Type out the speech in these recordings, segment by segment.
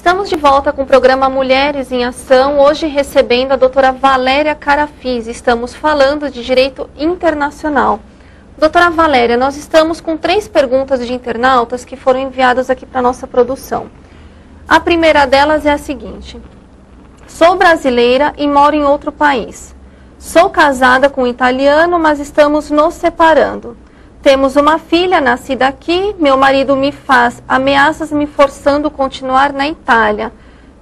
Estamos de volta com o programa Mulheres em Ação, hoje recebendo a doutora Valéria Carafis. Estamos falando de direito internacional. Doutora Valéria, nós estamos com 3 perguntas de internautas que foram enviadas aqui para a nossa produção. A primeira delas é a seguinte: sou brasileira e moro em outro país. Sou casada com um italiano, mas estamos nos separando. Temos uma filha nascida aqui, meu marido me faz ameaças me forçando a continuar na Itália,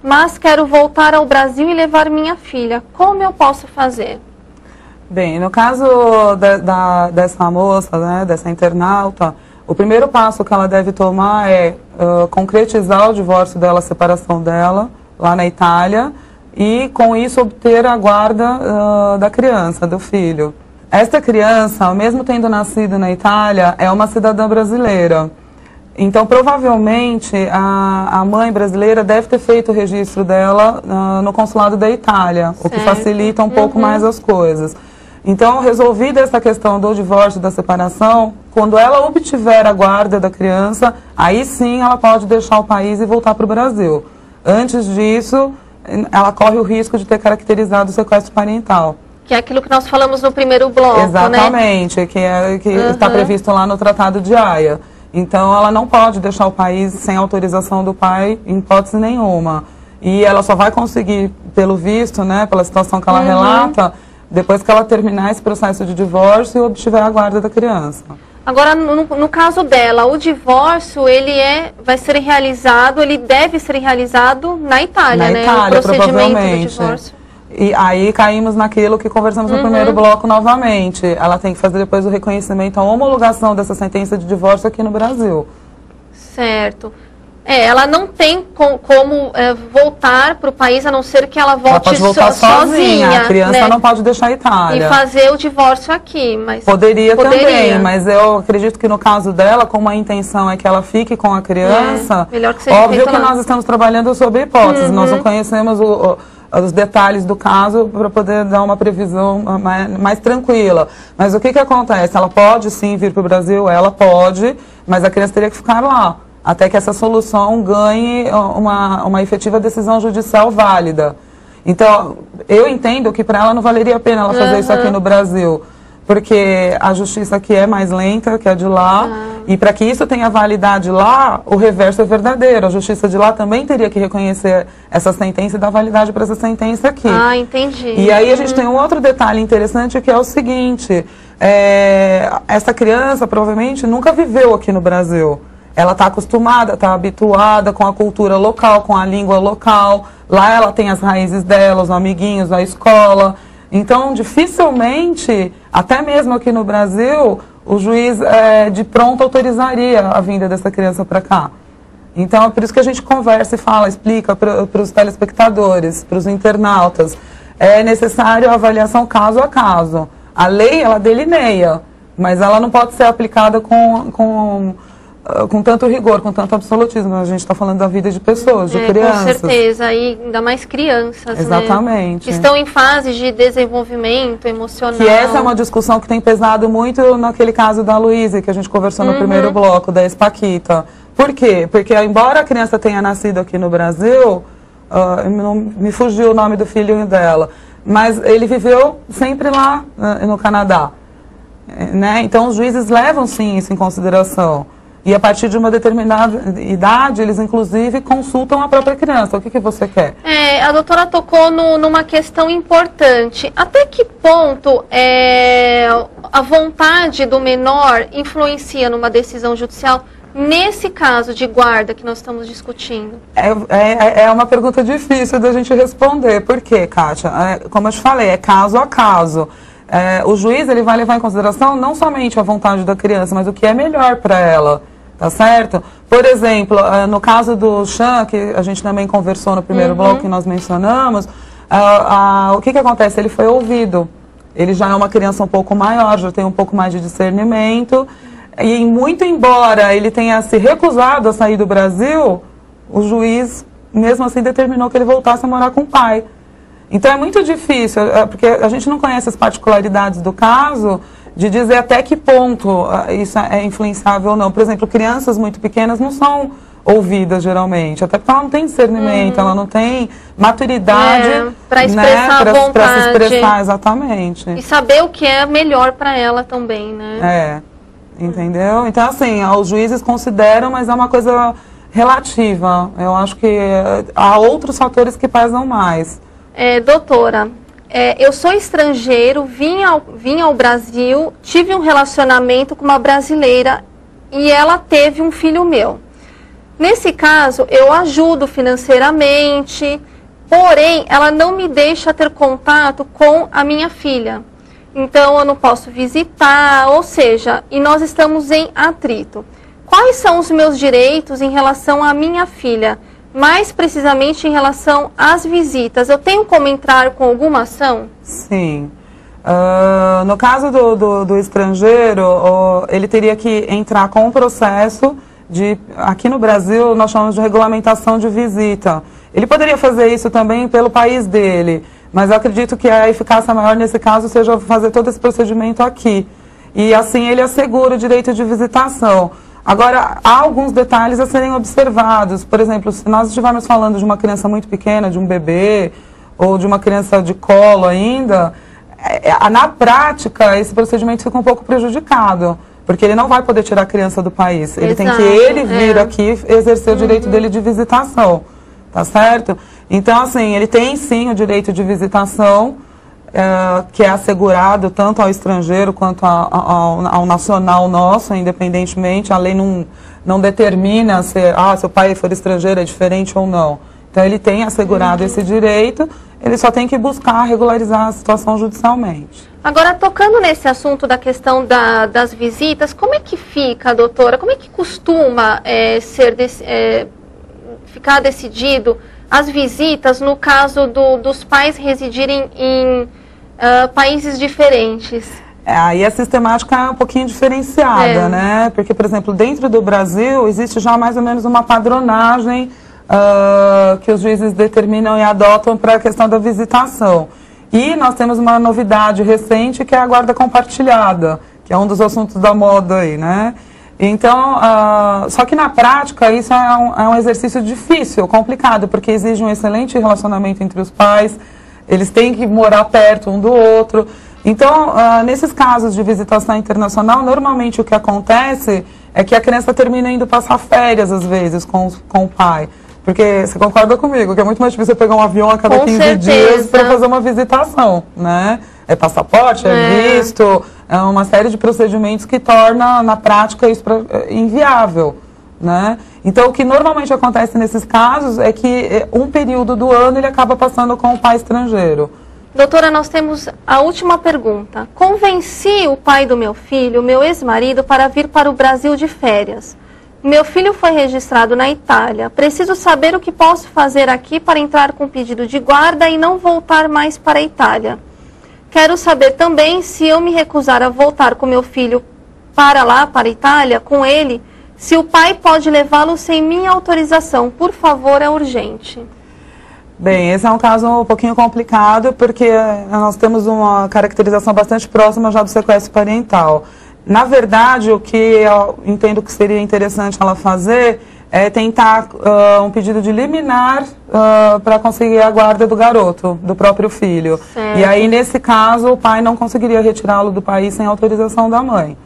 mas quero voltar ao Brasil e levar minha filha. Como eu posso fazer? Bem, no caso dessa moça, né, dessa internauta, o primeiro passo que ela deve tomar é concretizar o divórcio dela, a separação dela, lá na Itália, e com isso obter a guarda da criança, do filho. Esta criança, mesmo tendo nascido na Itália, é uma cidadã brasileira. Então, provavelmente, a mãe brasileira deve ter feito o registro dela no consulado da Itália, certo, o que facilita um pouco mais as coisas. Então, resolvida essa questão do divórcio, da separação, quando ela obtiver a guarda da criança, aí sim ela pode deixar o país e voltar para o Brasil. Antes disso, ela corre o risco de ter caracterizado o sequestro parental. Que é aquilo que nós falamos no primeiro bloco, exatamente, né? Que está previsto lá no Tratado de Haia. Então, ela não pode deixar o país sem autorização do pai, em hipótese nenhuma. E ela só vai conseguir, pelo visto, né, pela situação que ela relata, depois que ela terminar esse processo de divórcio e obtiver a guarda da criança. Agora, no caso dela, o divórcio, vai ser realizado, ele deve ser realizado na Itália, né? Itália, o procedimento do divórcio. E aí caímos naquilo que conversamos no primeiro bloco novamente. Ela tem que fazer depois o reconhecimento, a homologação dessa sentença de divórcio aqui no Brasil. Certo. Ela não tem como voltar para o país, a não ser que ela volte pode voltar sozinha. A criança, né, não pode deixar a Itália. E fazer o divórcio aqui. Mas Poderia também, mas eu acredito que no caso dela, como a intenção é que ela fique com a criança, melhor que seja óbvio que nós estamos trabalhando sobre hipóteses, nós não conhecemos os detalhes do caso para poder dar uma previsão mais tranquila. Mas o que acontece? Ela pode sim vir para o Brasil, ela pode, mas a criança teria que ficar lá, até que essa solução ganhe uma efetiva decisão judicial válida. Então, eu entendo que para ela não valeria a pena ela fazer isso aqui no Brasil, porque a justiça aqui é mais lenta que a de lá, e para que isso tenha validade lá, o reverso é verdadeiro. A justiça de lá também teria que reconhecer essa sentença e dar validade para essa sentença aqui. Ah, entendi. E aí a gente tem um outro detalhe interessante, que é o seguinte: essa criança provavelmente nunca viveu aqui no Brasil. Ela está acostumada, está habituada com a cultura local, com a língua local. Lá ela tem as raízes dela, os amiguinhos, a escola. Então, dificilmente, até mesmo aqui no Brasil, o juiz de pronto autorizaria a vinda dessa criança para cá. Então, é por isso que a gente conversa e fala, explica para os telespectadores, para os internautas. É necessário a avaliação caso a caso. A lei, ela delineia, mas ela não pode ser aplicada com tanto rigor, com tanto absolutismo. A gente está falando da vida de pessoas, de crianças. Com certeza, e ainda mais crianças, exatamente, né? Estão em fase de desenvolvimento emocional. Que essa é uma discussão que tem pesado muito naquele caso da Luísa, que a gente conversou no primeiro bloco, da ex-Paquita. Por quê? Porque embora a criança tenha nascido aqui no Brasil, não me fugiu o nome do filho dela, mas ele viveu sempre lá no Canadá, né? Então os juízes levam sim isso em consideração. E a partir de uma determinada idade, eles inclusive consultam a própria criança. O que você quer? A doutora tocou numa questão importante. Até que ponto a vontade do menor influencia numa decisão judicial, nesse caso de guarda que nós estamos discutindo? É uma pergunta difícil da gente responder. Por quê, Kátia? Como eu te falei, é caso a caso. O juiz ele vai levar em consideração não somente a vontade da criança, mas o que é melhor para ela, tá certo? Por exemplo, no caso do Chan, que a gente também conversou no primeiro bloco que nós mencionamos, o que acontece? Ele foi ouvido. Ele já é uma criança um pouco maior, já tem um pouco mais de discernimento, e muito embora ele tenha se recusado a sair do Brasil, o juiz, mesmo assim, determinou que ele voltasse a morar com o pai. Então é muito difícil, porque a gente não conhece as particularidades do caso, de dizer até que ponto isso é influenciável ou não. Por exemplo, crianças muito pequenas não são ouvidas, geralmente. Até porque ela não tem discernimento, ela não tem maturidade para expressar a vontade. Para se expressar, exatamente. E saber o que é melhor para ela também, né? Entendeu? Então, assim, os juízes consideram, mas é uma coisa relativa. Eu acho que há outros fatores que pesam mais. Doutora, eu sou estrangeiro, vim ao Brasil, tive um relacionamento com uma brasileira e ela teve um filho meu. Nesse caso, eu ajudo financeiramente, porém, ela não me deixa ter contato com a minha filha. Então, eu não posso visitar, ou seja, e nós estamos em atrito. Quais são os meus direitos em relação à minha filha? Mais precisamente em relação às visitas. Eu tenho como entrar com alguma ação? Sim. No caso do estrangeiro, ele teria que entrar com um processo aqui no Brasil, nós chamamos de regulamentação de visita. Ele poderia fazer isso também pelo país dele, mas eu acredito que a eficácia maior nesse caso seja fazer todo esse procedimento aqui. E assim ele assegura o direito de visitação. Agora, há alguns detalhes a serem observados. Por exemplo, se nós estivermos falando de uma criança muito pequena, de um bebê, ou de uma criança de colo ainda, na prática, esse procedimento fica um pouco prejudicado. Porque ele não vai poder tirar a criança do país. Ele tem que vir aqui exercer o direito dele de visitação. Tá certo? Então, assim, ele tem sim o direito de visitação, que é assegurado tanto ao estrangeiro quanto ao nacional nosso, independentemente. A lei não determina se o pai for estrangeiro é diferente ou não. Então, ele tem assegurado esse direito, ele só tem que buscar regularizar a situação judicialmente. Agora, tocando nesse assunto da questão das visitas, como é que fica, doutora? Como é que costuma ficar decidido as visitas no caso dos pais residirem em países diferentes? Aí a sistemática é um pouquinho diferenciada, né? Porque, por exemplo, dentro do Brasil existe já mais ou menos uma padronagem que os juízes determinam e adotam para a questão da visitação. E nós temos uma novidade recente que é a guarda compartilhada, que é um dos assuntos da moda aí, né? Então, só que na prática isso é um exercício difícil, complicado, porque exige um excelente relacionamento entre os pais, eles têm que morar perto um do outro. Então, nesses casos de visitação internacional, normalmente o que acontece é que a criança termina indo passar férias, às vezes, com o pai. Porque você concorda comigo, que é muito mais difícil você pegar um avião a cada 15 dias para fazer uma visitação, né? É passaporte, é visto, é uma série de procedimentos que torna, na prática, isso inviável, né? Então, o que normalmente acontece nesses casos é que um período do ano ele acaba passando com o pai estrangeiro. Doutora, nós temos a última pergunta. Convenci o pai do meu filho, meu ex-marido, para vir para o Brasil de férias. Meu filho foi registrado na Itália. Preciso saber o que posso fazer aqui para entrar com pedido de guarda e não voltar mais para a Itália. Quero saber também se eu me recusar a voltar com meu filho para lá, para a Itália, com ele, se o pai pode levá-lo sem minha autorização. Por favor, é urgente. Bem, esse é um caso um pouquinho complicado, porque nós temos uma caracterização bastante próxima já do sequestro parental. Na verdade, o que eu entendo que seria interessante ela fazer é tentar um pedido de liminar para conseguir a guarda do garoto, do próprio filho. Certo. E aí, nesse caso, o pai não conseguiria retirá-lo do país sem autorização da mãe.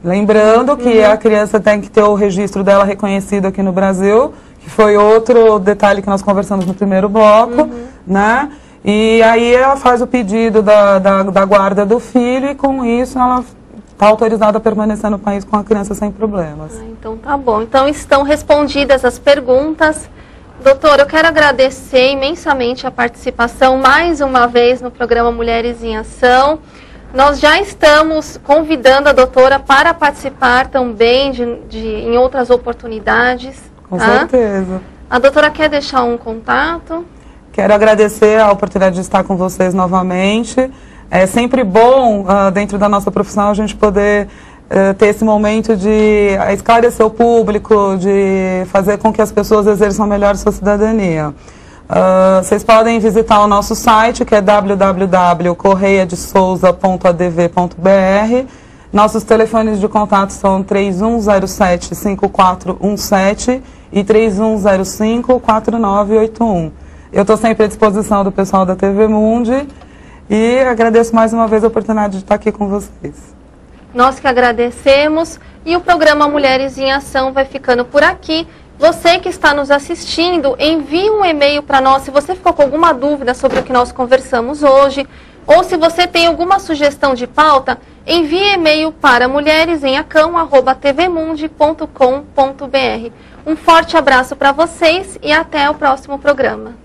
Lembrando que a criança tem que ter o registro dela reconhecido aqui no Brasil, que foi outro detalhe que nós conversamos no primeiro bloco, né? E aí ela faz o pedido da guarda do filho e com isso ela está autorizada a permanecer no país com a criança sem problemas. Então tá bom. Então estão respondidas as perguntas. Doutor, eu quero agradecer imensamente a participação mais uma vez no programa Mulheres em Ação. Nós já estamos convidando a doutora para participar também em outras oportunidades. Com certeza. A doutora quer deixar um contato? Quero agradecer a oportunidade de estar com vocês novamente. É sempre bom, dentro da nossa profissão, a gente poder ter esse momento de esclarecer o público, de fazer com que as pessoas exerçam melhor sua cidadania. Vocês podem visitar o nosso site, que é www.correiadesouza.adv.br. Nossos telefones de contato são 3107-5417 e 3105-4981. Eu estou sempre à disposição do pessoal da TV Mundi e agradeço mais uma vez a oportunidade de estar aqui com vocês. Nós que agradecemos e o programa Mulheres em Ação vai ficando por aqui. Você que está nos assistindo, envie um e-mail para nós se você ficou com alguma dúvida sobre o que nós conversamos hoje, ou se você tem alguma sugestão de pauta, envie e-mail para mulheresemacão@tvmundi.com.br. Um forte abraço para vocês e até o próximo programa.